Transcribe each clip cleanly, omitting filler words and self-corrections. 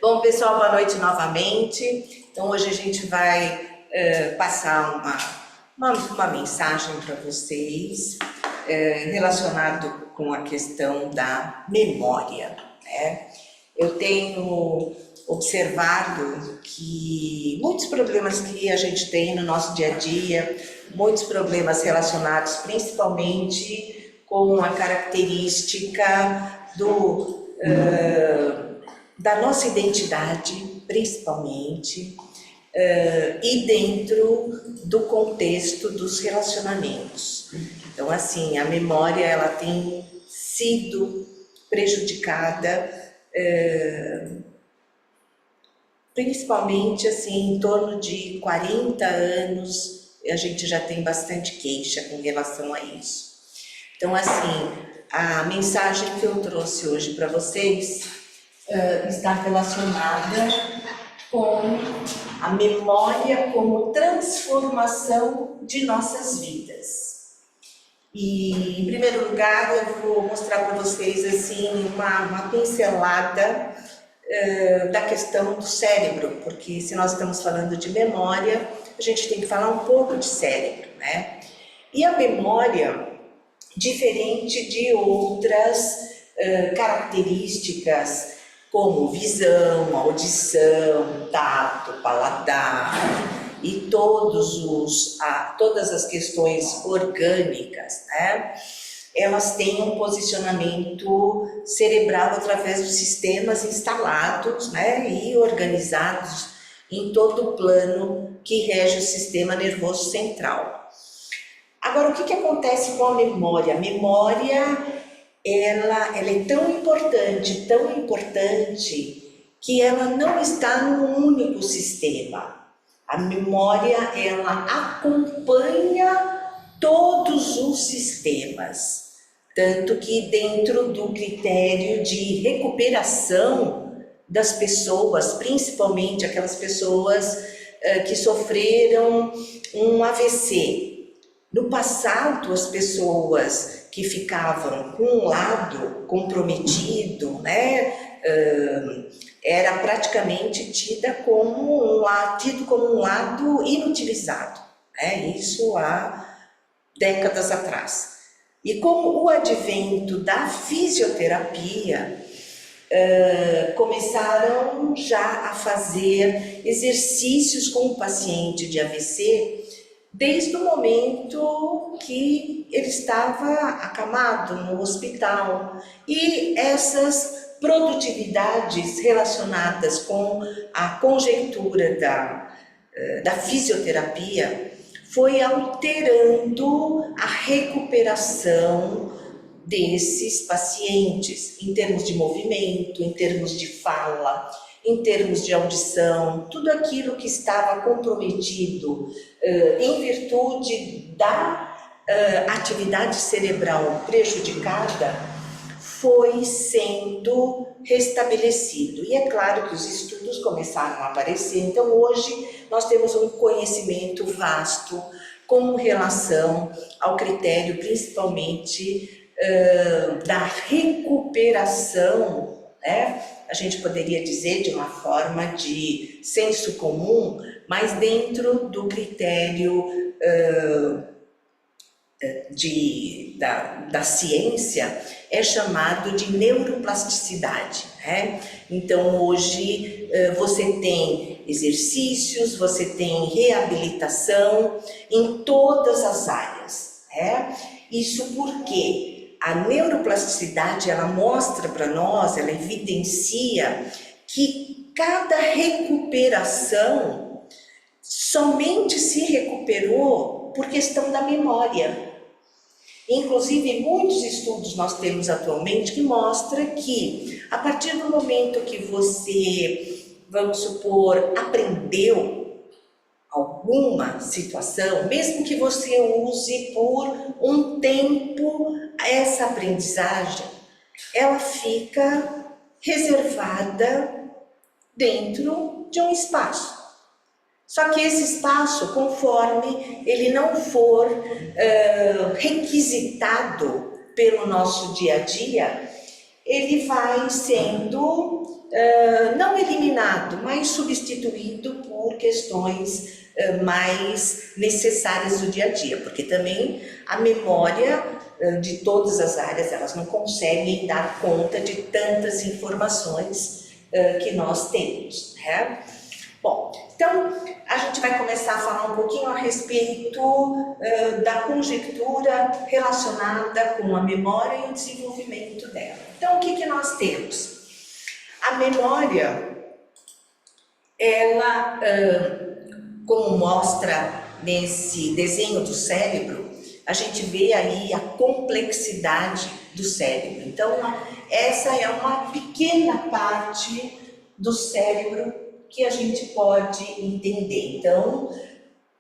Bom, pessoal, boa noite novamente. Então, hoje a gente vai passar uma mensagem para vocês relacionado com a questão da memória, né? Eu tenho observado que muitos problemas que a gente tem no nosso dia a dia, muitos problemas relacionados principalmente com a característica da nossa identidade, principalmente, e dentro do contexto dos relacionamentos. Então, assim, a memória ela tem sido prejudicada, principalmente assim, em torno de 40 anos, a gente já tem bastante queixa com relação a isso. Então, assim, a mensagem que eu trouxe hoje para vocês está relacionada com a memória como transformação de nossas vidas. E, em primeiro lugar, eu vou mostrar para vocês assim, uma pincelada da questão do cérebro, porque se nós estamos falando de memória, a gente tem que falar um pouco de cérebro, né? E a memória, diferente de outras características, como visão, audição, tato, paladar e todas as questões orgânicas, né? Elas têm um posicionamento cerebral através dos sistemas instalados, né, e organizados em todo o plano que rege o sistema nervoso central. Agora, o que acontece com a memória? A memória ela é tão importante, que ela não está num único sistema. A memória, ela acompanha todos os sistemas, tanto que dentro do critério de recuperação das pessoas, principalmente aquelas pessoas que sofreram um AVC, no passado, as pessoas que ficavam com um lado comprometido, né, era praticamente tido como um lado inutilizado, né, isso há décadas atrás. E com o advento da fisioterapia, começaram já a fazer exercícios com o paciente de AVC, desde o momento que ele estava acamado no hospital. E essas produtividades relacionadas com a conjectura da fisioterapia foi alterando a recuperação desses pacientes, em termos de movimento, em termos de fala, em termos de audição, tudo aquilo que estava comprometido em virtude da atividade cerebral prejudicada foi sendo restabelecido. E é claro que os estudos começaram a aparecer, então hoje nós temos um conhecimento vasto com relação ao critério principalmente da recuperação, né? A gente poderia dizer de uma forma de senso comum, mas dentro do critério da ciência é chamado de neuroplasticidade, né? Então hoje você tem exercícios, você tem reabilitação em todas as áreas, né? Isso porque a neuroplasticidade, ela mostra para nós, ela evidencia que cada recuperação somente se recuperou por questão da memória. Inclusive, muitos estudos nós temos atualmente que mostram que a partir do momento que você, vamos supor, aprendeu alguma situação, mesmo que você use por um tempo essa aprendizagem, ela fica reservada dentro de um espaço. Só que esse espaço, conforme ele não for requisitado pelo nosso dia a dia, ele vai sendo não eliminado, mas substituído por questões mais necessárias do dia a dia, porque também a memória de todas as áreas, elas não conseguem dar conta de tantas informações que nós temos, né? Bom, então a gente vai começar a falar um pouquinho a respeito da conjectura relacionada com a memória e o desenvolvimento dela. Então, o que nós temos? A memória, ela, como mostra nesse desenho do cérebro, a gente vê aí a complexidade do cérebro. Então, essa é uma pequena parte do cérebro que a gente pode entender. Então,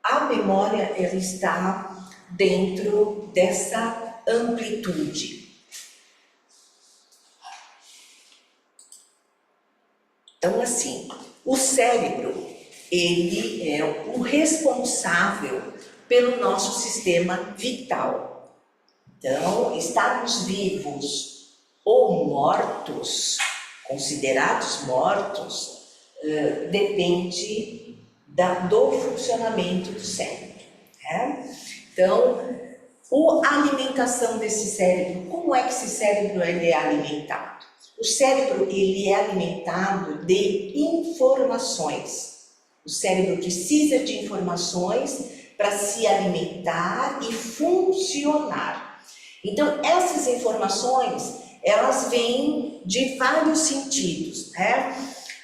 a memória, ela está dentro dessa amplitude. Então, assim, o cérebro, ele é o responsável pelo nosso sistema vital. Então, estarmos vivos ou mortos, considerados mortos, depende do funcionamento do cérebro, né? Então, a alimentação desse cérebro, como é que esse cérebro ele é alimentado? O cérebro ele é alimentado de informações. O cérebro precisa de informações para se alimentar e funcionar. Então, essas informações, elas vêm de vários sentidos, né?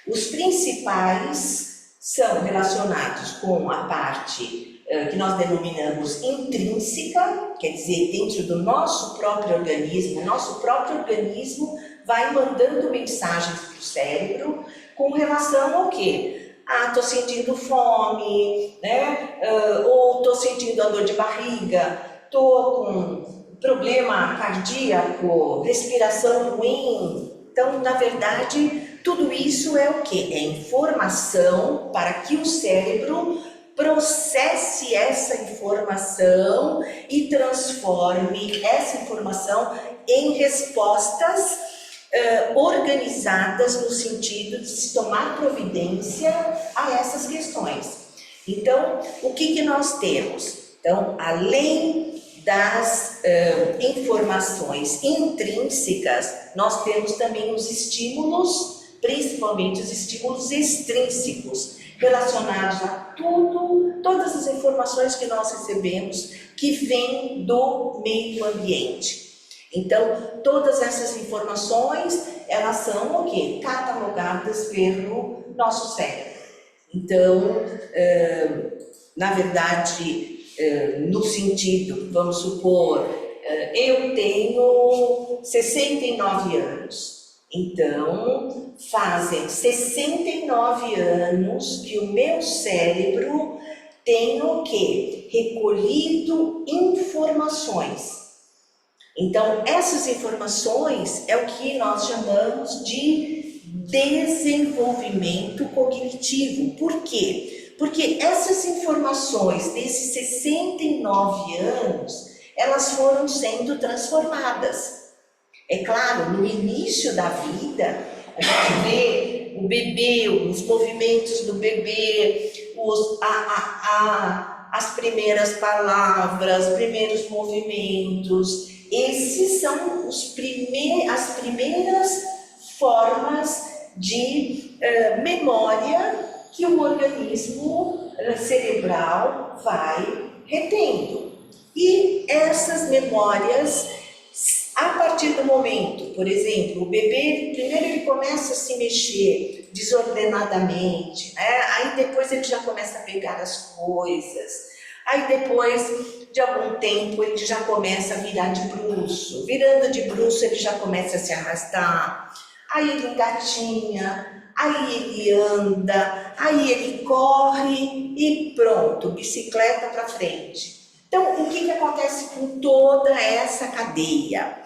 Os principais são relacionados com a parte que nós denominamos intrínseca, quer dizer, dentro do nosso próprio organismo. O nosso próprio organismo vai mandando mensagens para o cérebro com relação ao quê? Ah, estou sentindo fome, né? Ou estou sentindo a dor de barriga, estou com problema cardíaco, respiração ruim. Então, na verdade, tudo isso é o quê? É informação para que o cérebro processe essa informação e transforme essa informação em respostas organizadas no sentido de se tomar providência a essas questões. Então, o que nós temos? Então, além das informações intrínsecas, nós temos também os estímulos, principalmente os estímulos extrínsecos, relacionados a todas as informações que nós recebemos que vêm do meio ambiente. Então, todas essas informações, elas são o quê? Catalogadas pelo nosso cérebro. Então, na verdade, no sentido, vamos supor, eu tenho 69 anos. Então, fazem 69 anos que o meu cérebro tem o quê? Recolhido informações. Então, essas informações é o que nós chamamos de desenvolvimento cognitivo. Por quê? Porque essas informações desses 69 anos, elas foram sendo transformadas. É claro, no início da vida, a gente vê o bebê, os movimentos do bebê, as primeiras palavras, os primeiros movimentos. Esses são as primeiras formas de memória que o organismo cerebral vai retendo. E essas memórias, a partir do momento, por exemplo, o bebê, primeiro ele começa a se mexer desordenadamente, né? Aí depois ele já começa a pegar as coisas, aí depois de algum tempo ele já começa a virar de bruço, virando de bruço ele já começa a se arrastar, aí ele engatinha, aí ele anda, aí ele corre e pronto, bicicleta para frente. Então, o que acontece com toda essa cadeia?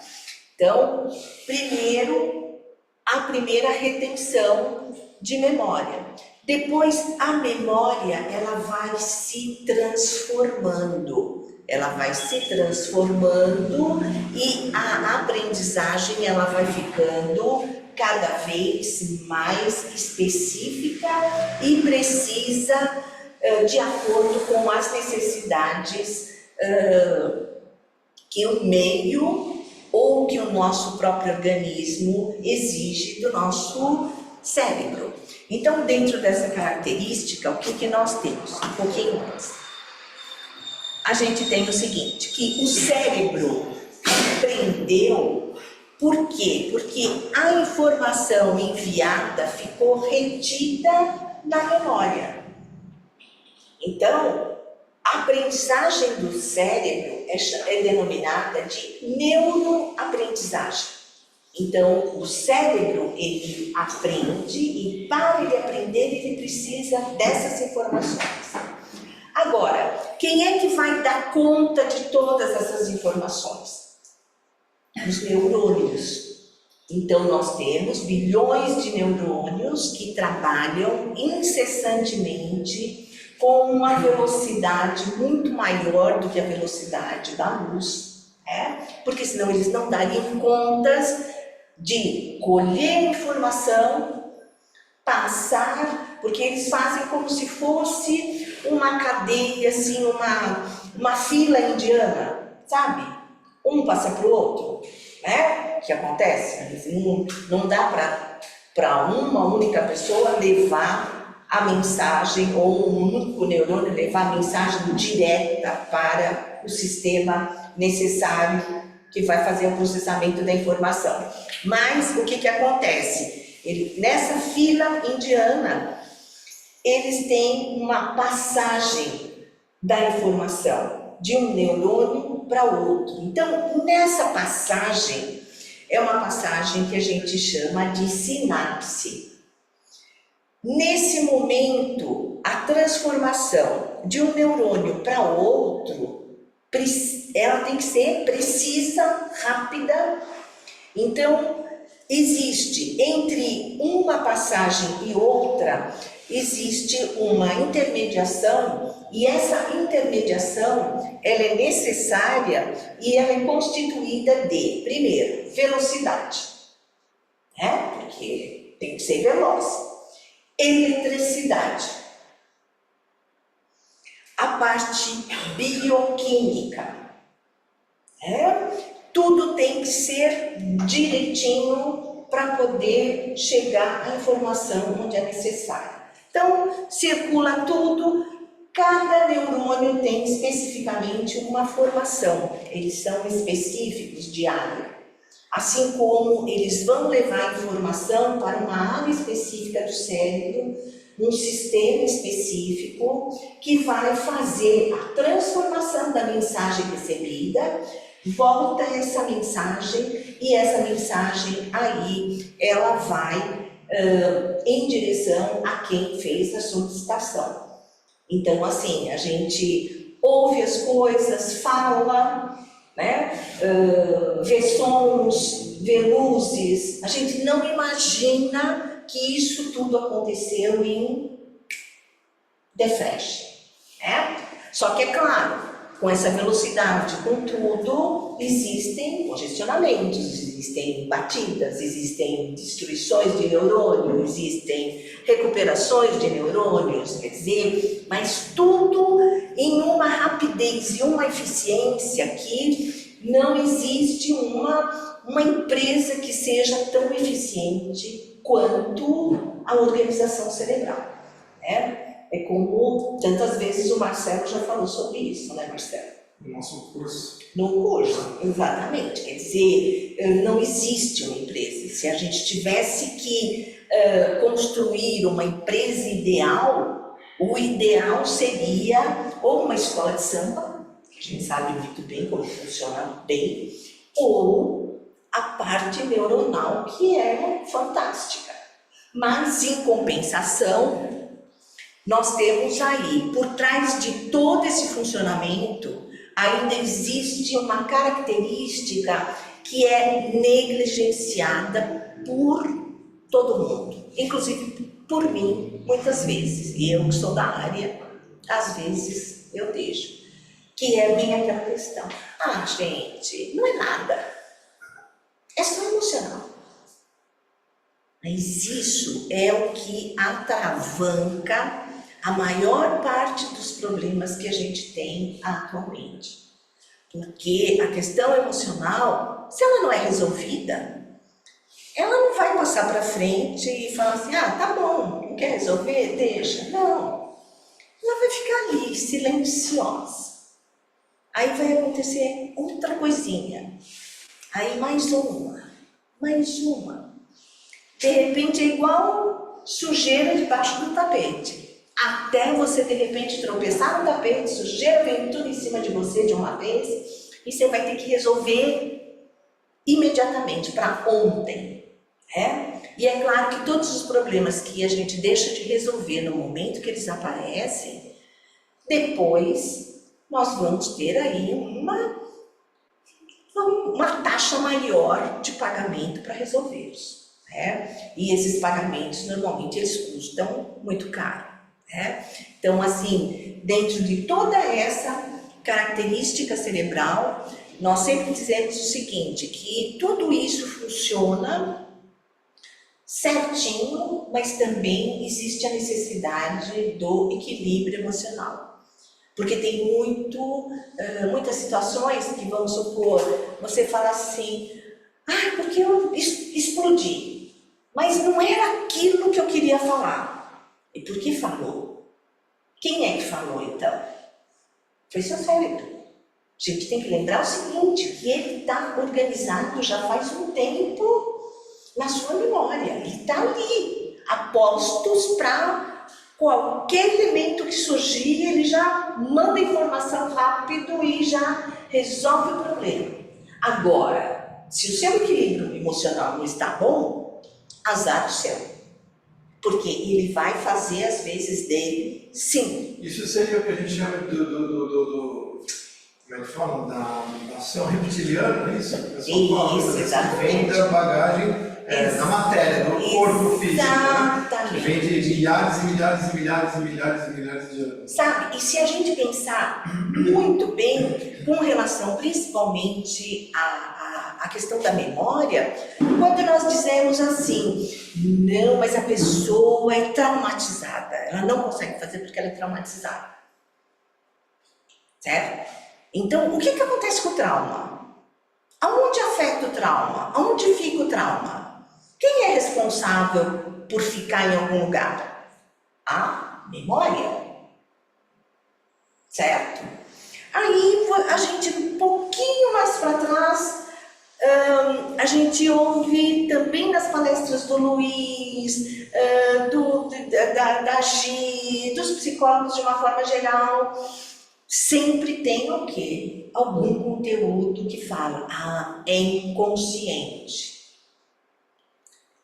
Então, primeiro, a primeira retenção de memória. Depois, a memória, ela vai se transformando. Ela vai se transformando e a aprendizagem, ela vai ficando cada vez mais específica e precisa de acordo com as necessidades que o meio ou que o nosso próprio organismo exige do nosso cérebro. Então, dentro dessa característica, o que nós temos? Um pouquinho mais. A gente tem o seguinte, que o cérebro aprendeu. Por quê? Porque a informação enviada ficou retida na memória. Então, a aprendizagem do cérebro é denominada de neuroaprendizagem. Então, o cérebro, ele aprende e para ele aprender, ele precisa dessas informações. Agora, quem é que vai dar conta de todas essas informações? Os neurônios. Então, nós temos bilhões de neurônios que trabalham incessantemente com uma velocidade muito maior do que a velocidade da luz, porque senão eles não dariam contas de colher informação, passar, porque eles fazem como se fosse uma cadeia, assim, uma fila indiana, sabe? Um passa para o outro, né? Que acontece, não dá para uma única pessoa levar a mensagem, ou um único neurônio levar a mensagem direta para o sistema necessário que vai fazer o processamento da informação. Mas o que acontece? Nessa fila indiana, eles têm uma passagem da informação de um neurônio para o outro. Então, nessa passagem, é uma passagem que a gente chama de sinapse. Nesse momento, a transformação de um neurônio para outro, ela tem que ser precisa, rápida. Então, existe entre uma passagem e outra, existe uma intermediação, e essa intermediação, ela é necessária e ela é constituída de, primeiro, velocidade, porque tem que ser veloz, eletricidade, a parte bioquímica, tudo tem que ser direitinho para poder chegar à informação onde é necessária. Então, circula tudo, cada neurônio tem especificamente uma formação, eles são específicos de área. Assim como eles vão levar informação para uma área específica do cérebro, um sistema específico que vai fazer a transformação da mensagem recebida, volta essa mensagem e essa mensagem aí ela vai em direção a quem fez a solicitação. Então, assim, a gente ouve as coisas, fala, vê sons, vê luzes, a gente não imagina que isso tudo aconteceu em The Flash, Só que é claro, com essa velocidade, com tudo, existem congestionamentos, existem batidas, existem destruições de neurônio, existem recuperações de neurônios, quer dizer, mas tudo em uma rapidez e uma eficiência que não existe uma empresa que seja tão eficiente quanto a organização cerebral, É como tantas vezes o Marcelo já falou sobre isso, né, Marcelo? No nosso curso. No curso, exatamente. Quer dizer, não existe uma empresa. Se a gente tivesse que construir uma empresa ideal, o ideal seria ou uma escola de samba, que a gente sabe muito bem como funciona bem, ou a parte neuronal, que é fantástica. Mas, em compensação, nós temos aí, por trás de todo esse funcionamento, ainda existe uma característica que é negligenciada por todo mundo, inclusive por mim, muitas vezes. E eu que sou da área, às vezes eu deixo. Que é bem aquela questão. Ah, gente, não é nada. É só emocional. Mas isso é o que atravanca a maior parte dos problemas que a gente tem atualmente. Porque a questão emocional, se ela não é resolvida, ela não vai passar para frente e falar assim, ah, tá bom, não quer resolver? Deixa. Não. Ela vai ficar ali, silenciosa. Aí vai acontecer outra coisinha. Aí mais uma. De repente é igual sujeira debaixo do tapete. Até você de repente tropeçar no tapete, sujeira vem tudo em cima de você de uma vez e você vai ter que resolver imediatamente, para ontem. E é claro que todos os problemas que a gente deixa de resolver no momento que eles aparecem, depois nós vamos ter aí uma taxa maior de pagamento para resolvê-los. E esses pagamentos, normalmente, eles custam muito caro. Então, assim, dentro de toda essa característica cerebral, nós sempre dizemos o seguinte, que tudo isso funciona certinho, mas também existe a necessidade do equilíbrio emocional. Porque tem muitas situações que, vamos supor, você fala assim, ah, porque eu explodi. Mas não era aquilo que eu queria falar. E por que falou? Quem é que falou, então? Foi seu cérebro. A gente tem que lembrar o seguinte, que ele está organizado já faz um tempo na sua memória. Ele está ali, a postos para qualquer elemento que surgir, ele já manda informação rápido e já resolve o problema. Agora, se o seu equilíbrio emocional não está bom, azar o seu, porque ele vai fazer as vezes dele, sim. Isso seria o que a gente chama como é que fala? Da ação reptiliana, é isso? Isso, exatamente. Que vem da bagagem da matéria, do corpo físico, né? Que vem de milhares e milhares e milhares e milhares e milhares de anos. Sabe, e se a gente pensar muito bem com relação principalmente à questão da memória, quando nós dizemos assim, não, mas a pessoa é traumatizada, ela não consegue fazer porque ela é traumatizada, certo? Então, o que acontece com o trauma? Aonde afeta o trauma? Aonde fica o trauma? Quem é responsável por ficar em algum lugar? A memória, certo? Aí a gente, um pouquinho mais para trás, a gente ouve também nas palestras do Luiz, da Gi, dos psicólogos de uma forma geral, sempre tem o quê? Algum conteúdo que fala, é inconsciente.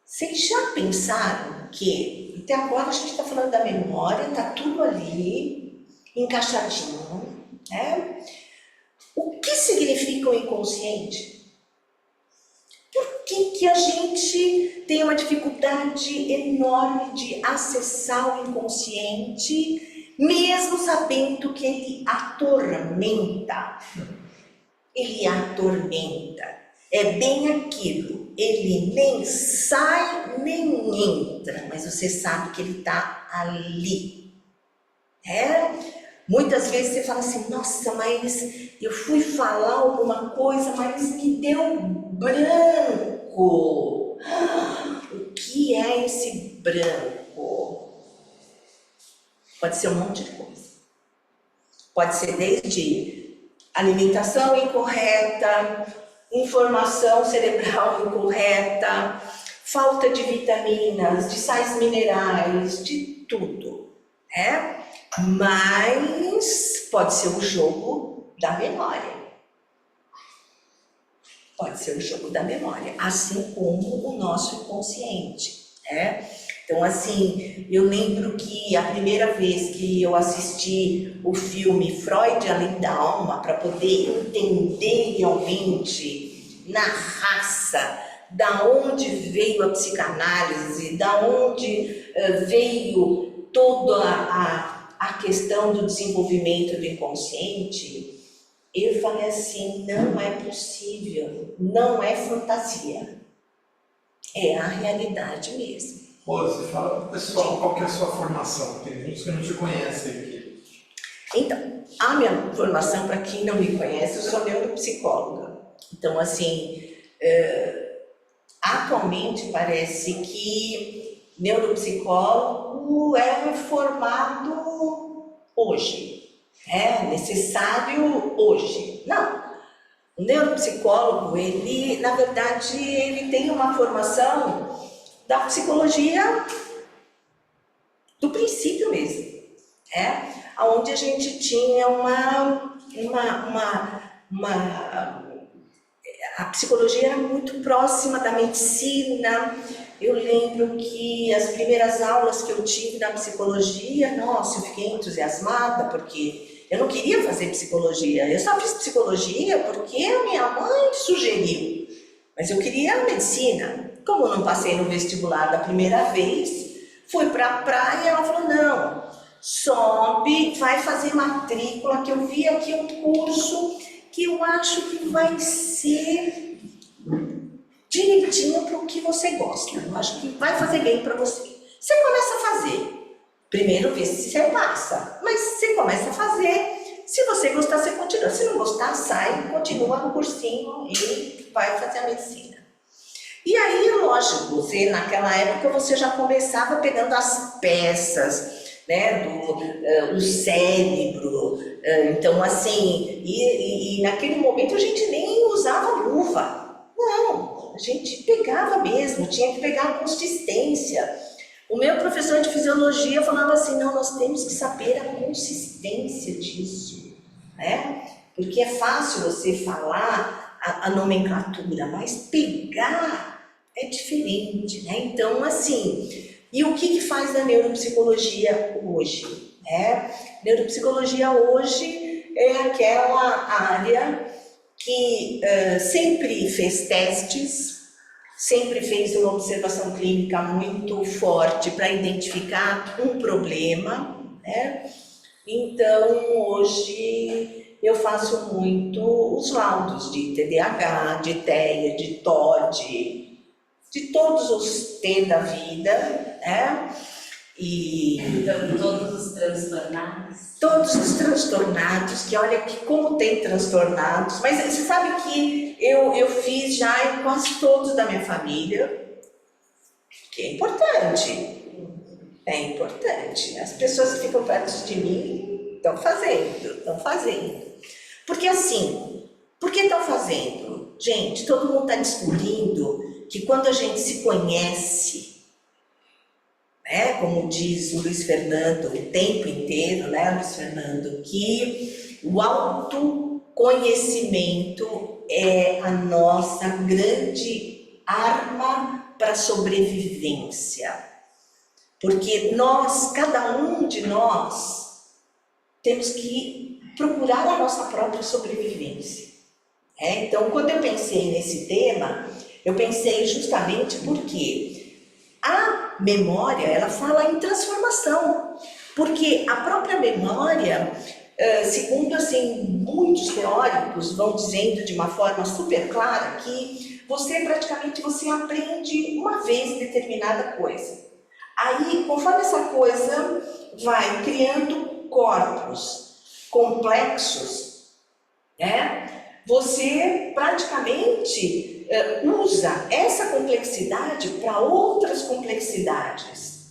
Vocês já pensaram que, até agora a gente está falando da memória, está tudo ali, encaixadinho, né? O que significa o inconsciente? Por que a gente tem uma dificuldade enorme de acessar o inconsciente, mesmo sabendo que ele atormenta? Ele atormenta. É bem aquilo, ele nem sai, nem entra, mas você sabe que ele está ali. Muitas vezes você fala assim, nossa, mas eu fui falar alguma coisa, mas me deu branco. O que é esse branco? Pode ser um monte de coisa. Pode ser desde alimentação incorreta, informação cerebral incorreta, falta de vitaminas, de sais minerais, de tudo, Mas pode ser o jogo da memória. Pode ser o jogo da memória, assim como o nosso inconsciente, Então, assim, eu lembro que a primeira vez que eu assisti o filme Freud, Além da Alma, para poder entender realmente na raça da onde veio a psicanálise, da onde veio toda a questão do desenvolvimento do inconsciente, eu falei assim, não é possível, não é fantasia, é a realidade mesmo. Rose, fala para o pessoal qual que é a sua formação, tem muitos que não te conhecem aqui. Então, a minha formação, para quem não me conhece, eu sou neuropsicóloga. Então, assim, atualmente parece que neuropsicólogo é formado hoje, é necessário hoje. Não, o neuropsicólogo, ele, na verdade, ele tem uma formação da psicologia do princípio mesmo, onde a gente tinha a psicologia era muito próxima da medicina. Eu lembro que as primeiras aulas que eu tive na psicologia, nossa, eu fiquei entusiasmada, porque eu não queria fazer psicologia, eu só fiz psicologia porque a minha mãe sugeriu, mas eu queria medicina. Como eu não passei no vestibular da primeira vez, fui para a praia e ela falou, não, sobe, vai fazer matrícula, que eu vi aqui um curso que eu acho que vai ser direitinho para o que você gosta. Eu acho que vai fazer bem para você. Você começa a fazer. Primeiro vê se você passa, mas você começa a fazer. Se você gostar, você continua. Se não gostar, sai, continua no cursinho e vai fazer a medicina. E aí, lógico, você, naquela época você já começava pegando as peças, né, do cérebro. Então, assim, e naquele momento a gente nem usava luva. Não, a gente pegava mesmo, tinha que pegar a consistência. O meu professor de fisiologia falava assim, não, nós temos que saber a consistência disso, né? Porque é fácil você falar a nomenclatura, mas pegar é diferente, né? Então, assim, e o que faz da neuropsicologia hoje? Neuropsicologia hoje é aquela área que sempre fez testes, sempre fez uma observação clínica muito forte para identificar um problema, né? Então, hoje eu faço muito os laudos de TDAH, de TEA, de TOD, de todos os T da vida, né? Então, todos os transtornados? Todos os transtornados, que olha que como tem transtornados, mas você sabe que eu fiz já em quase todos da minha família, que é importante. É importante. As pessoas que ficam perto de mim estão fazendo. Porque assim, por que estão fazendo? Gente, todo mundo está descobrindo que quando a gente se conhece, né, como diz o Luiz Fernando o tempo inteiro, né, Luiz Fernando, que o autoconhecimento é a nossa grande arma para a sobrevivência. Porque nós, cada um de nós, temos que procurar a nossa própria sobrevivência. Então, quando eu pensei nesse tema, eu pensei justamente porque a memória, ela fala em transformação. Porque a própria memória, segundo assim, muitos teóricos vão dizendo de uma forma super clara que você aprende uma vez determinada coisa. Aí, conforme essa coisa vai criando corpos complexos, né? Você praticamente usa essa complexidade para outras complexidades.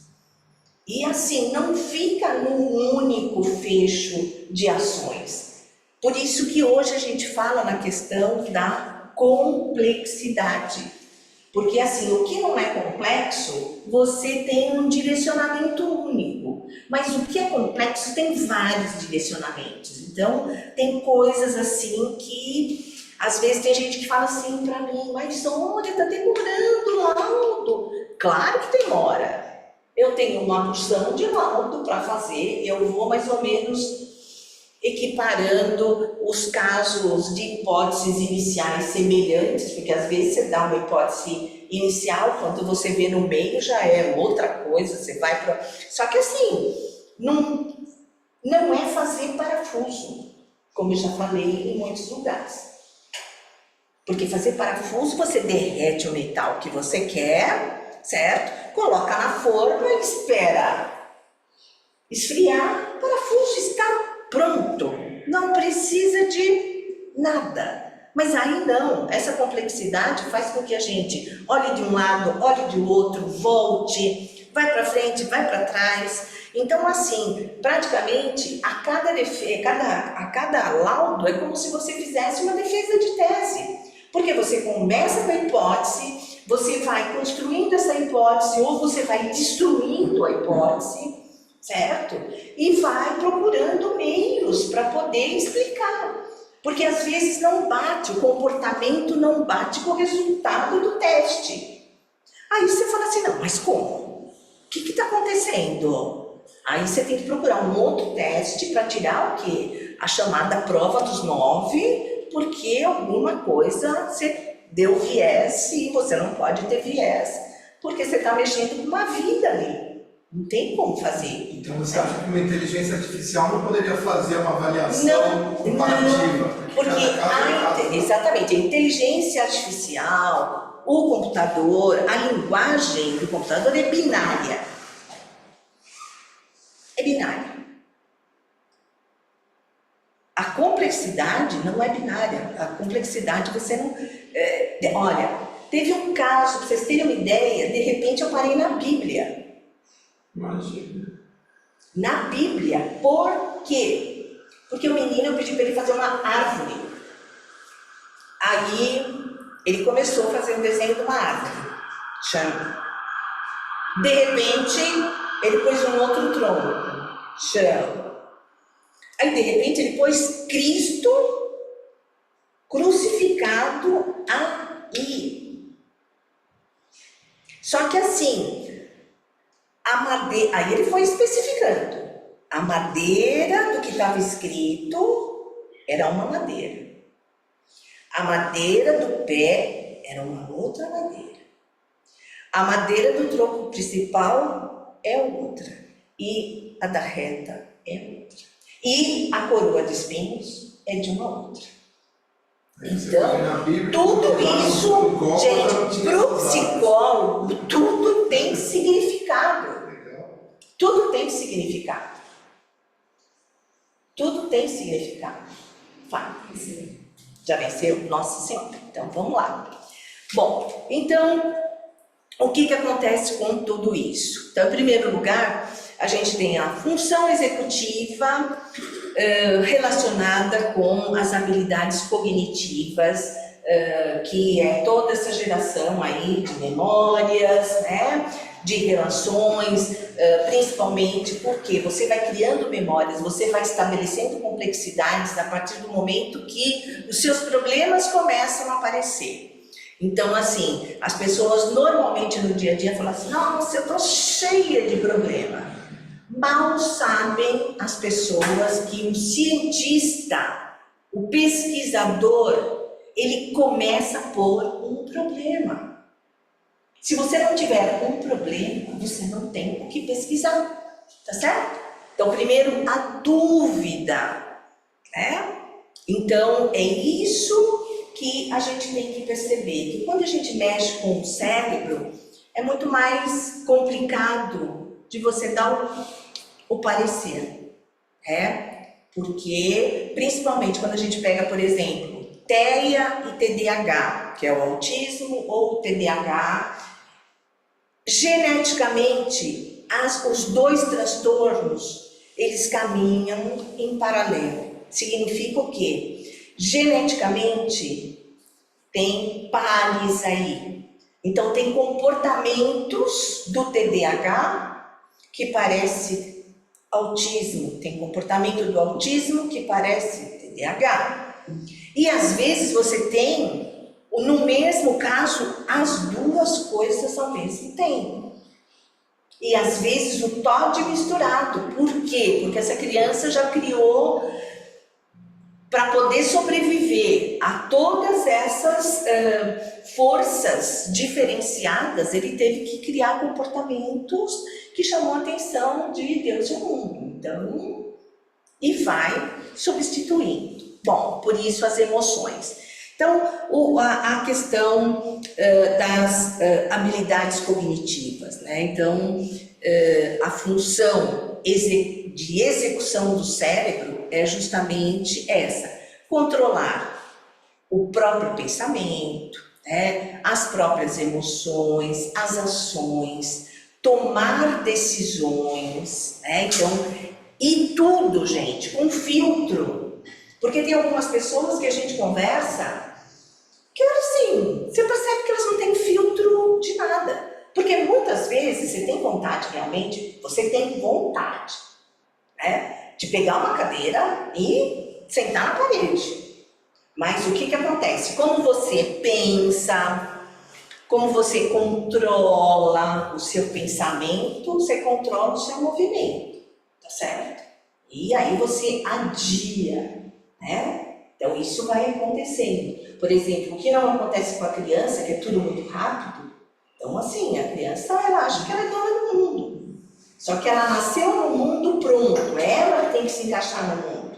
E assim, não fica num único fecho de ações. Por isso que hoje a gente fala na questão da complexidade. Porque assim, o que não é complexo, você tem um direcionamento único. Mas o que é complexo tem vários direcionamentos. Então, tem coisas assim que, às vezes, tem gente que fala assim para mim, mas olha, tá demorando laudo. Claro que demora. Eu tenho uma porção de laudo para fazer, eu vou mais ou menos equiparando os casos de hipóteses iniciais semelhantes, porque às vezes você dá uma hipótese inicial, quando você vê no meio já é outra coisa, você vai para... Só que assim, não é fazer parafuso, como eu já falei em muitos lugares. Porque fazer parafuso, você derrete o metal que você quer, certo? Coloca na forma e espera esfriar, o parafuso está pronto. Não precisa de nada. Mas aí não, essa complexidade faz com que a gente olhe de um lado, olhe de outro, volte, vai para frente, vai para trás. Então, assim, praticamente, a cada laudo é como se você fizesse uma defesa de tese. Porque você começa com a hipótese, você vai construindo essa hipótese, ou você vai destruindo a hipótese, certo? E vai procurando meios para poder explicar. Porque às vezes não bate, o comportamento não bate com o resultado do teste. Aí você fala assim, não, mas como? O que está acontecendo? Aí você tem que procurar um outro teste para tirar o quê? A chamada prova dos 9, porque alguma coisa você deu viés e você não pode ter viés, porque você está mexendo com uma vida ali. Não tem como fazer. Então você acha que uma inteligência artificial não poderia fazer uma avaliação comparativa? Porque exatamente, a inteligência artificial, o computador, a linguagem do computador é binária. É binária. A complexidade não é binária. A complexidade você não... olha, teve um caso, para vocês terem uma ideia, de repente eu parei na Bíblia. Imagina. Na Bíblia, por quê? Porque o menino, eu pedi para ele fazer uma árvore. Aí ele começou a fazer um desenho de uma árvore. Chama. De repente, ele pôs um outro tronco. Chama. Aí de repente ele pôs Cristo crucificado aí. Só que assim, a madeira, aí ele foi especificando. A madeira do que estava escrito era uma madeira. A madeira do pé era uma outra madeira. A madeira do tronco principal é outra. E a da reta é outra. E a coroa de espinhos é de uma outra. Então, tudo isso, gente, para o psicólogo, tudo tem significado. Tudo tem significado. Tudo tem significado. Vai. Já venceu? Nossa Senhora. Então, vamos lá. Bom, então, o que acontece com tudo isso? Então, em primeiro lugar, a gente tem a função executiva relacionada com as habilidades cognitivas, que é toda essa geração aí de memórias, né, de relações, principalmente porque você vai criando memórias, você vai estabelecendo complexidades a partir do momento que os seus problemas começam a aparecer. Então, assim, as pessoas normalmente no dia a dia falam assim, nossa, eu tô cheia de problema. Mal sabem as pessoas que o cientista, o pesquisador, ele começa por um problema. Se você não tiver um problema, você não tem o que pesquisar, tá certo? Então, primeiro, a dúvida, né? Então, é isso que a gente tem que perceber, que quando a gente mexe com o cérebro, é muito mais complicado de você dar o parecer, né? Porque, principalmente quando a gente pega, por exemplo, TEA e TDAH, que é o autismo ou o TDAH, geneticamente, os dois transtornos, eles caminham em paralelo. Significa o quê? Geneticamente, tem pares aí. Então, tem comportamentos do TDAH que parece autismo, tem comportamento do autismo que parece TDAH. E às vezes você tem, no mesmo caso, as duas coisas ao mesmo tempo. E às vezes o TOD misturado. Por quê? Porque essa criança já criou para poder sobreviver a todas essas forças diferenciadas, ele teve que criar comportamentos que chamou a atenção de Deus e o mundo. Então, e vai substituindo. Bom, por isso as emoções. Então, a questão das habilidades cognitivas, né? Então, a função de execução do cérebro é justamente essa: controlar o próprio pensamento, né? As próprias emoções, as ações, tomar decisões, né? Então, e tudo, gente, com filtro. Porque tem algumas pessoas que a gente conversa que, assim, você percebe que elas não têm filtro de nada. Porque muitas vezes você tem vontade, realmente, você tem vontade, né, de pegar uma cadeira e sentar na parede. Mas o que acontece? Como você pensa, como você controla o seu pensamento, você controla o seu movimento, tá certo? E aí você adia, né? Então isso vai acontecendo. Por exemplo, o que não acontece com a criança, que é tudo muito rápido. Então assim, a criança, ela acha que ela é dona do mundo. Só que ela nasceu no mundo pronto, ela tem que se encaixar no mundo.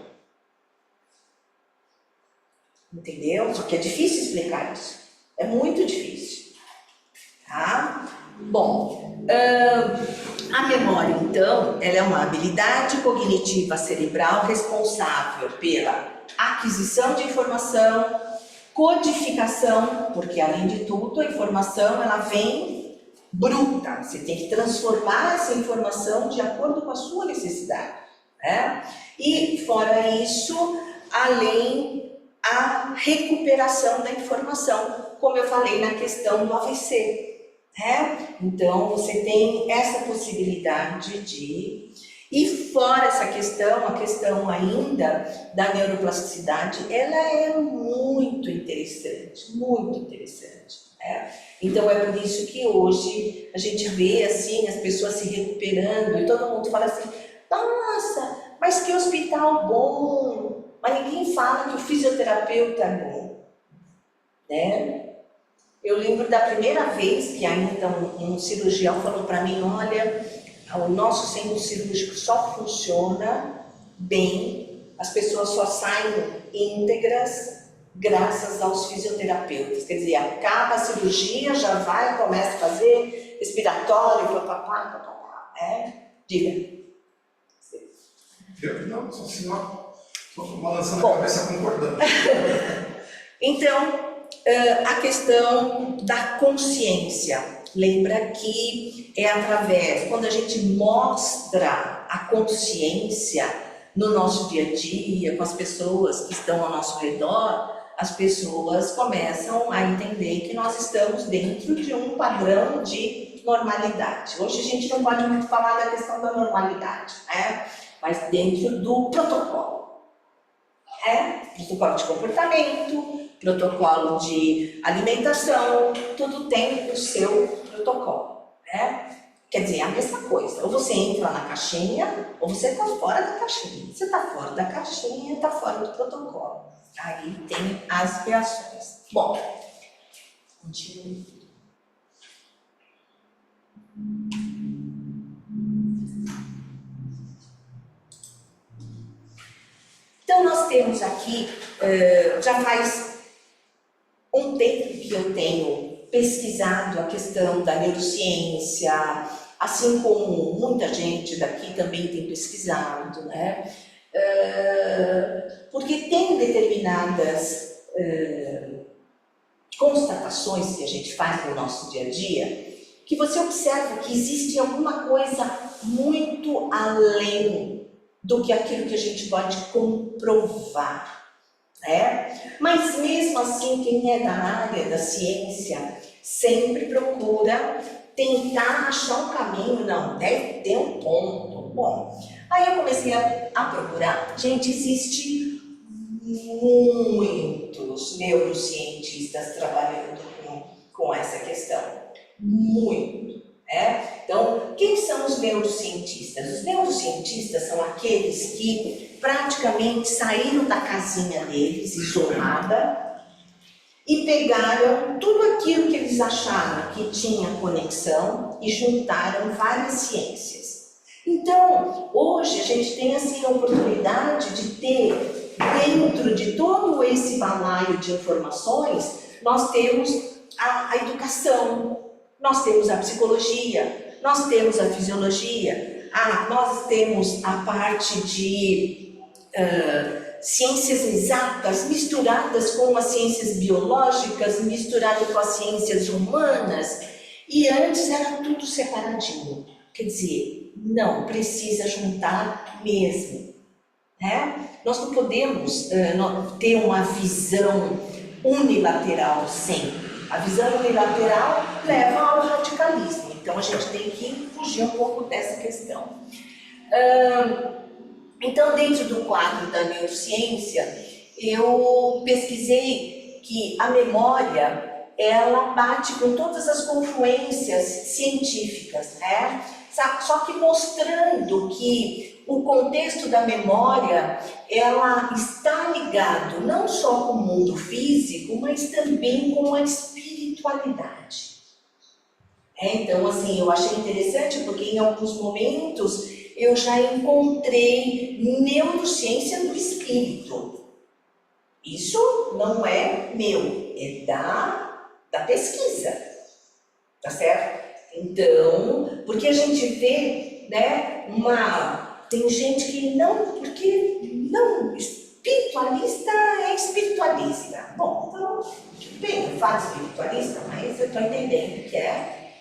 Entendeu? Só que é difícil explicar isso. É muito difícil. Tá? Bom, a memória, então, ela é uma habilidade cognitiva cerebral responsável pela aquisição de informação, codificação, porque além de tudo, a informação ela vem bruta. Você tem que transformar essa informação de acordo com a sua necessidade, né? E fora isso, além a recuperação da informação, como eu falei na questão do AVC. Então, você tem essa possibilidade de... E fora essa questão, a questão ainda da neuroplasticidade, ela é muito interessante, muito interessante. Então, é por isso que hoje a gente vê assim, as pessoas se recuperando e todo mundo fala assim: nossa, mas que hospital bom! Mas ninguém fala que o fisioterapeuta é bom, né? Eu lembro da primeira vez que ainda um cirurgião falou para mim: olha, o nosso centro cirúrgico só funciona bem, as pessoas só saem íntegras graças aos fisioterapeutas. Quer dizer, acaba a cirurgia, já vai, começa a fazer respiratório, papapá, Diga. Não, só senhor, só balançando a cabeça concordando. Então, a questão da consciência. Lembra que é através, quando a gente mostra a consciência no nosso dia a dia, com as pessoas que estão ao nosso redor, as pessoas começam a entender que nós estamos dentro de um padrão de normalidade. Hoje a gente não pode muito falar da questão da normalidade, né? Mas dentro do protocolo. Protocolo de comportamento, protocolo de alimentação, tudo tem o seu protocolo, né? Quer dizer, é a mesma coisa. Ou você entra na caixinha, ou você está fora da caixinha. Você está fora da caixinha, está fora do protocolo. Aí tem as reações. Bom, continue. Então, nós temos aqui, já faz um tempo que eu tenho pesquisado a questão da neurociência, assim como muita gente daqui também tem pesquisado, né? Porque tem determinadas constatações que a gente faz no nosso dia a dia, que você observa que existe alguma coisa muito além do que aquilo que a gente pode comprovar, né? Mas mesmo assim, quem é da área da ciência sempre procura tentar achar um caminho. Não, deve ter um ponto. Bom, aí eu comecei a procurar. Gente, existe muitos neurocientistas trabalhando com essa questão. Muito. Então, quem são os neurocientistas? Os neurocientistas são aqueles que praticamente saíram da casinha deles, isolada, e pegaram tudo aquilo que eles acharam que tinha conexão e juntaram várias ciências. Então, hoje a gente tem assim a oportunidade de ter, dentro de todo esse balaio de informações, nós temos a educação, nós temos a psicologia, nós temos a fisiologia, nós temos a parte de ciências exatas misturadas com as ciências biológicas, misturadas com as ciências humanas, e antes era tudo separadinho. Quer dizer, não, precisa juntar mesmo. Nós não podemos ter uma visão unilateral sempre. A visão unilateral leva ao radicalismo, então a gente tem que fugir um pouco dessa questão. Então, dentro do quadro da neurociência, eu pesquisei que a memória, ela bate com todas as confluências científicas, só que mostrando que o contexto da memória, ela está ligado não só com o mundo físico, mas também com a espiritualidade. Então, assim, eu achei interessante porque em alguns momentos eu já encontrei neurociência do espírito. Isso não é meu, é da pesquisa, tá certo? Então, porque a gente vê, tem gente que não, porque não, espiritualista é espiritualista. Bom, então, bem, eu falo espiritualista, mas eu estou entendendo que é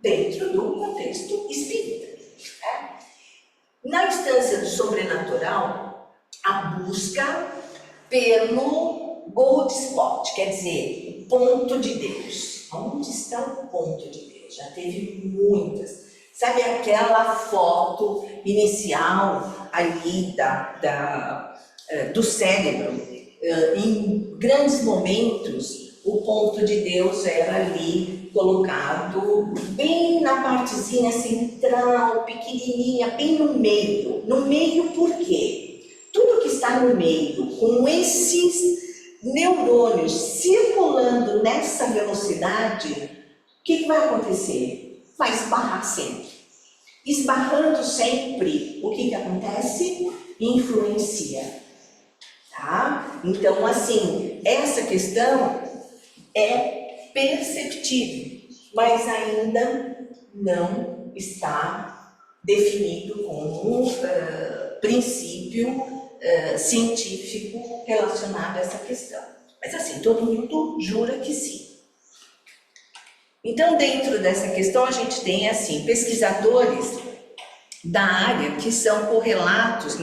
dentro do contexto espírita. Na instância do sobrenatural, a busca pelo gold spot, quer dizer, o ponto de Deus. Onde está o ponto de Deus? Já teve muitas. Sabe aquela foto inicial ali do cérebro? Em grandes momentos, o ponto de Deus era ali colocado bem na partezinha central, pequenininha, bem no meio. No meio por quê? Tudo que está no meio, com esses neurônios circulando nessa velocidade, o que vai acontecer? Vai esbarrar sempre. Esbarrando sempre, o que acontece? Influencia. Tá? Então, assim, essa questão é perceptível, mas ainda não está definido como princípio científico relacionado a essa questão. Mas assim, todo mundo jura que sim. Então, dentro dessa questão, a gente tem assim, pesquisadores da área que são correlatos,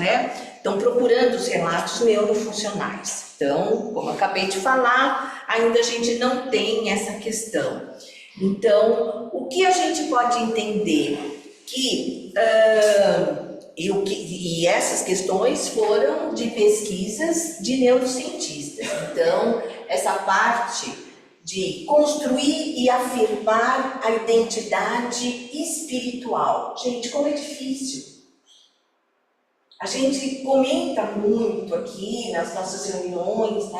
estão procurando os relatos neurofuncionais. Então, como eu acabei de falar, ainda a gente não tem essa questão. Então, o que a gente pode entender? E essas questões foram de pesquisas de neurocientistas. Então, essa parte de construir e afirmar a identidade espiritual. Gente, como é difícil. A gente comenta muito aqui nas nossas reuniões,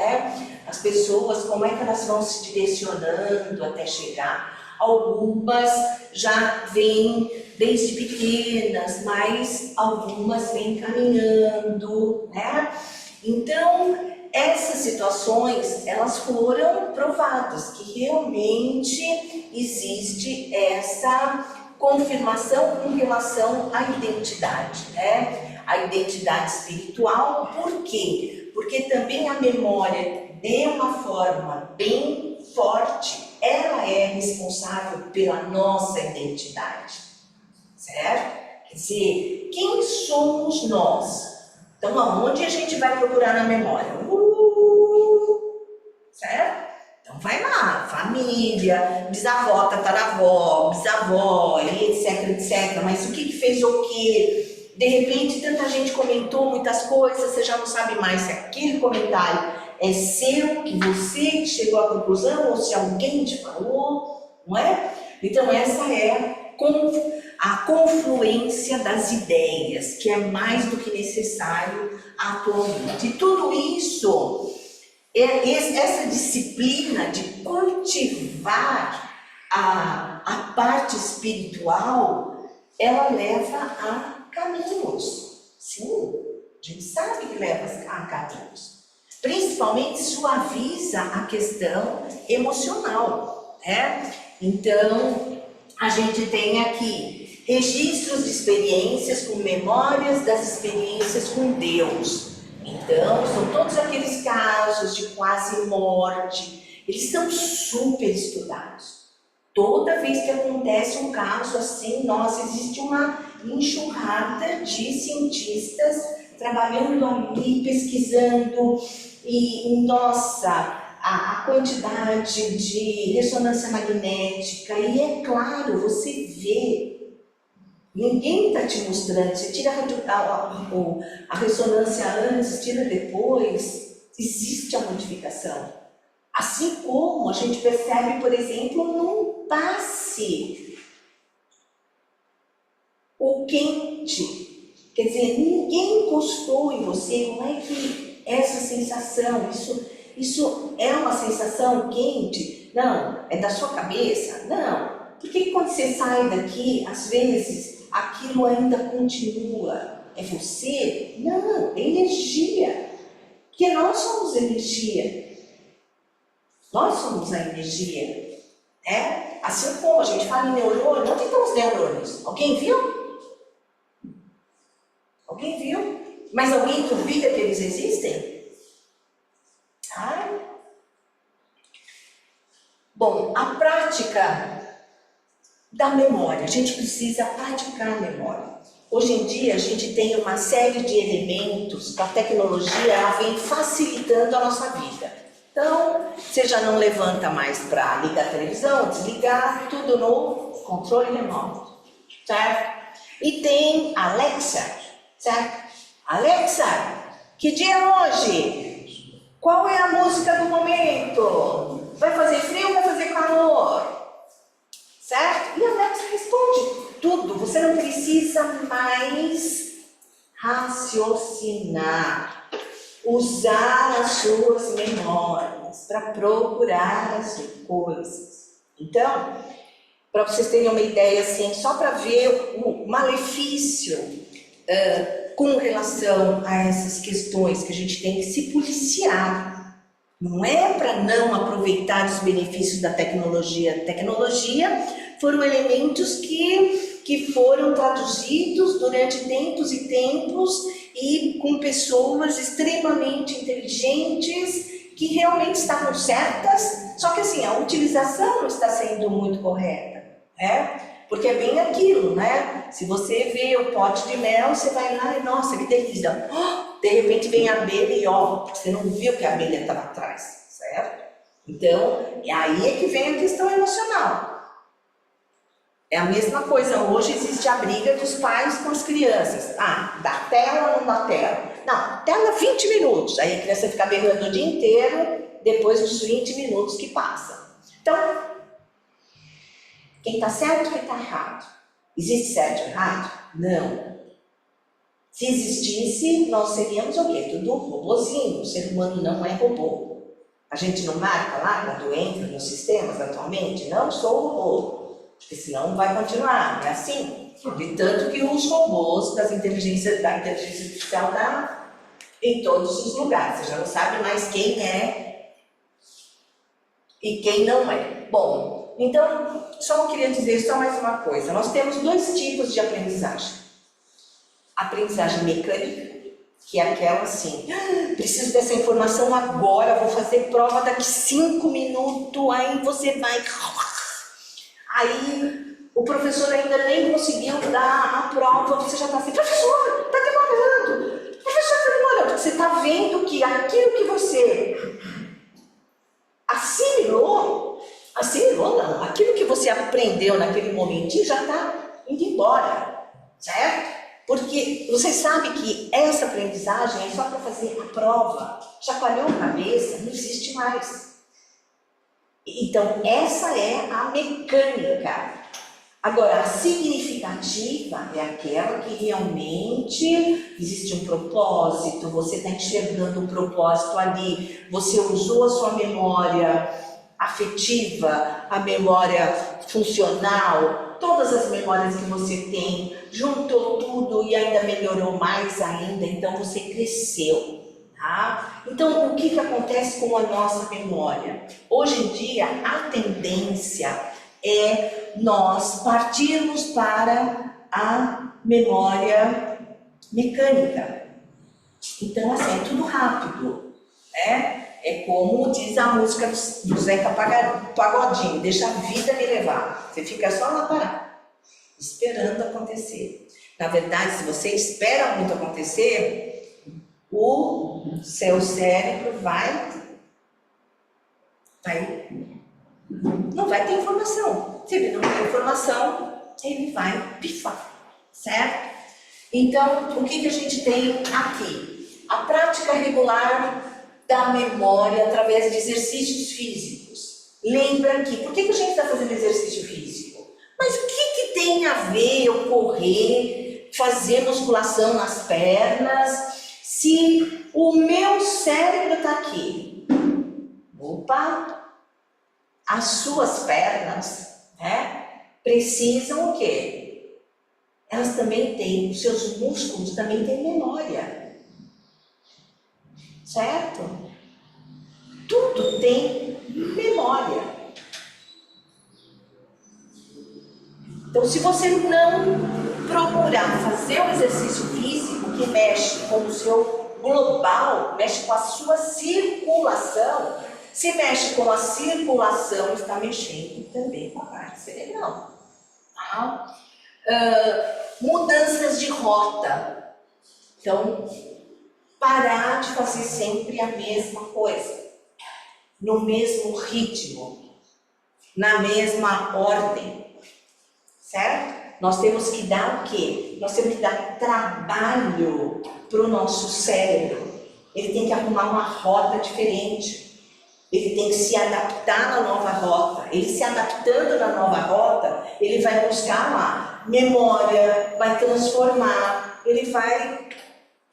as pessoas, como é que elas vão se direcionando até chegar. Algumas já vêm desde pequenas, mas algumas vêm caminhando, Então, essas situações, elas foram provadas, que realmente existe essa confirmação com relação à identidade, A identidade espiritual, por quê? Porque também a memória, de uma forma bem forte, ela é responsável pela nossa identidade, certo? Quer dizer, quem somos nós? Então, aonde a gente vai procurar na memória? Certo? Então, vai lá, família, bisavó, tataravó, bisavó, etc, etc. Mas o que fez o quê? De repente, tanta gente comentou muitas coisas, você já não sabe mais se aquele comentário é seu, que você chegou à conclusão, ou se alguém te falou, não é? Então essa é a confluência das ideias, que é mais do que necessário atualmente. E tudo isso, essa disciplina de cultivar a parte espiritual, ela leva a caminhos. Sim, a gente sabe que leva a caminhos. Principalmente suaviza a questão emocional, né? Então, a gente tem aqui registros de experiências com memórias das experiências com Deus. Então, são todos aqueles casos de quase morte, eles são super estudados. Toda vez que acontece um caso assim, nossa, existe uma enxurrada de cientistas trabalhando ali, pesquisando, e nossa, a quantidade de ressonância magnética, e é claro, você vê, ninguém está te mostrando, você tira a ressonância antes, tira depois, existe a modificação. Assim como a gente percebe, por exemplo, num passe, o quente. Quer dizer, ninguém encostou em você, não é que essa sensação, isso é uma sensação quente? Não. É da sua cabeça? Não. Por que quando você sai daqui, às vezes, aquilo ainda continua? É você? Não, é energia. Porque nós somos energia. Nós somos a energia. Né? Assim como a gente fala em neurônio, onde estão os neurônios? Alguém viu? Alguém viu? Mas alguém duvida que eles existem? Ai. Bom, a prática da memória. A gente precisa praticar a memória. Hoje em dia, a gente tem uma série de elementos que a tecnologia ela vem facilitando a nossa vida. Então, você já não levanta mais para ligar a televisão, desligar, tudo no controle remoto, certo? E tem Alexa, certo? Alexa, que dia é hoje? Qual é a música do momento? Vai fazer frio ou vai fazer calor? Certo? E a Alexa responde tudo. Você não precisa mais raciocinar. Usar as suas memórias para procurar as coisas. Então, para vocês terem uma ideia assim, só para ver o malefício com relação a essas questões que a gente tem que se policiar. Não é para não aproveitar os benefícios da tecnologia. Tecnologia foram elementos que foram traduzidos durante tempos e tempos e com pessoas extremamente inteligentes que realmente estavam certas, só que assim, a utilização não está sendo muito correta, né? Porque é bem aquilo, né? Se você vê o pote de mel, você vai lá e, nossa, que delícia. Oh, de repente vem a abelha e, ó, você não viu que a abelha estava atrás, certo? Então, e aí é que vem a questão emocional. É a mesma coisa, hoje existe a briga dos pais com as crianças. Ah, dá tela ou não dá tela? Não, tela 20 minutos. Aí a criança fica berrando o dia inteiro, depois dos 20 minutos que passam. Então, quem está certo e quem está errado? Existe certo e errado? Não. Se existisse, nós seríamos o quê? Tudo robozinho. O ser humano não é robô. A gente não marca lá quando entra nos sistemas atualmente? Não sou robô. Porque senão vai continuar, não é assim? De tanto que os robôs da inteligência artificial estão em todos os lugares. Você já não sabe mais quem é e quem não é. Bom, então, só queria dizer só mais uma coisa. Nós temos dois tipos de aprendizagem. Aprendizagem mecânica, que é aquela assim, preciso dessa informação agora, vou fazer prova daqui 5 minutos, aí você vai... Aí o professor ainda nem conseguiu dar a prova, você já está assim, professor, está demorando, professor, está demorando. Você está vendo que aquilo que você assimilou não, aquilo que você aprendeu naquele momentinho já está indo embora, certo? Porque você sabe que essa aprendizagem é só para fazer a prova, chacoalhou a cabeça, não existe mais. Então, essa é a mecânica. Agora, a significativa é aquela que realmente existe um propósito, você está enxergando um propósito ali, você usou a sua memória afetiva, a memória funcional, todas as memórias que você tem, juntou tudo e ainda melhorou mais ainda, então você cresceu. Tá? Então, o que acontece com a nossa memória? Hoje em dia, a tendência é nós partirmos para a memória mecânica. Então, assim, é tudo rápido, né? É como diz a música do Zeca Pagodinho, deixa a vida me levar. Você fica só lá parado, esperando acontecer. Na verdade, se você espera muito acontecer, o seu cérebro não vai ter informação. Se ele não tem informação, ele vai pifar, certo? Então, o que a gente tem aqui? A prática regular da memória através de exercícios físicos. Lembra que, por que a gente está fazendo exercício físico? Mas o que tem a ver eu correr, fazer musculação nas pernas, se o meu cérebro está aqui? Opa! As suas pernas, né, precisam o quê? Elas também têm, os seus músculos também têm memória. Certo? Tudo tem memória. Então, se você não procurar fazer um exercício físico que mexe com o seu global, mexe com a sua circulação, se mexe com a circulação, está mexendo também com a parte cerebral. Tá? Mudanças de rota. Então, parar de fazer sempre a mesma coisa, no mesmo ritmo, na mesma ordem, certo? Nós temos que dar o quê? Nós temos que dar trabalho para o nosso cérebro. Ele tem que arrumar uma rota diferente. Ele tem que se adaptar na nova rota. Ele se adaptando na nova rota, ele vai buscar lá memória, vai transformar, ele vai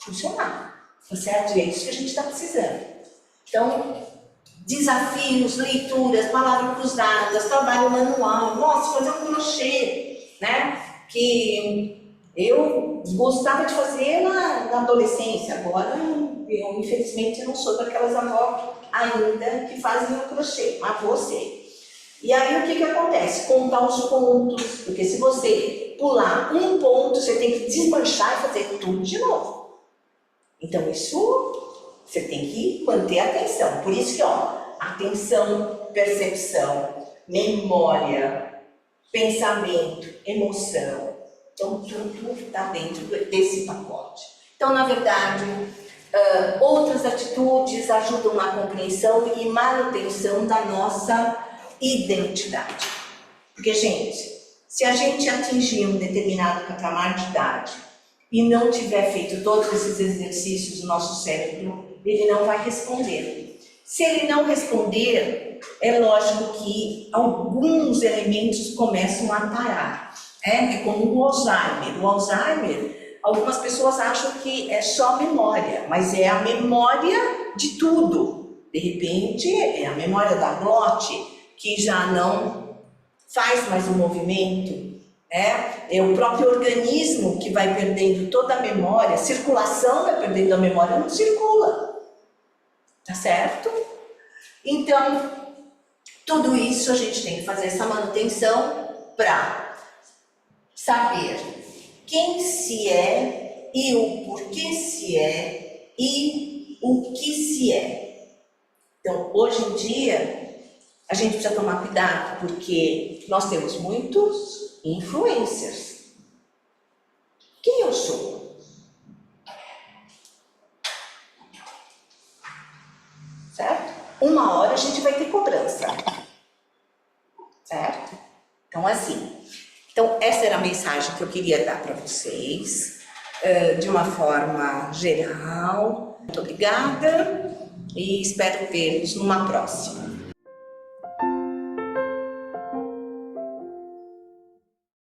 funcionar. Tá certo? E é isso que a gente está precisando. Então, desafios, leituras, palavras cruzadas, trabalho manual, nossa, fazer um crochê, né? Que eu gostava de fazer na adolescência, agora eu infelizmente não sou daquelas avós ainda que fazem o crochê, mas você. E aí o que acontece? Contar os pontos, porque se você pular um ponto, você tem que desmanchar e fazer tudo de novo. Então isso você tem que manter a atenção. Por isso que, atenção, percepção, memória, pensamento, emoção. Então tudo está dentro desse pacote. Então, na verdade, outras atitudes ajudam na compreensão e manutenção da nossa identidade. Porque, gente, se a gente atingir um determinado patamar de idade e não tiver feito todos esses exercícios no nosso cérebro, ele não vai responder. Se ele não responder, é lógico que alguns elementos começam a parar. É como o Alzheimer. O Alzheimer, algumas pessoas acham que é só memória, mas é a memória de tudo. De repente, é a memória da glote, que já não faz mais o movimento. É o próprio organismo que vai perdendo toda a memória, a circulação vai perdendo a memória, não circula. Tá certo? Então, tudo isso a gente tem que fazer essa manutenção para saber quem se é e o porquê se é e o que se é. Então, hoje em dia, a gente precisa tomar cuidado porque nós temos muitos influencers. Quem eu sou? Certo? Uma hora a gente vai ter cobrança. Certo? Então, assim. Então, essa era a mensagem que eu queria dar para vocês, de uma forma geral. Muito obrigada e espero vê-los numa próxima.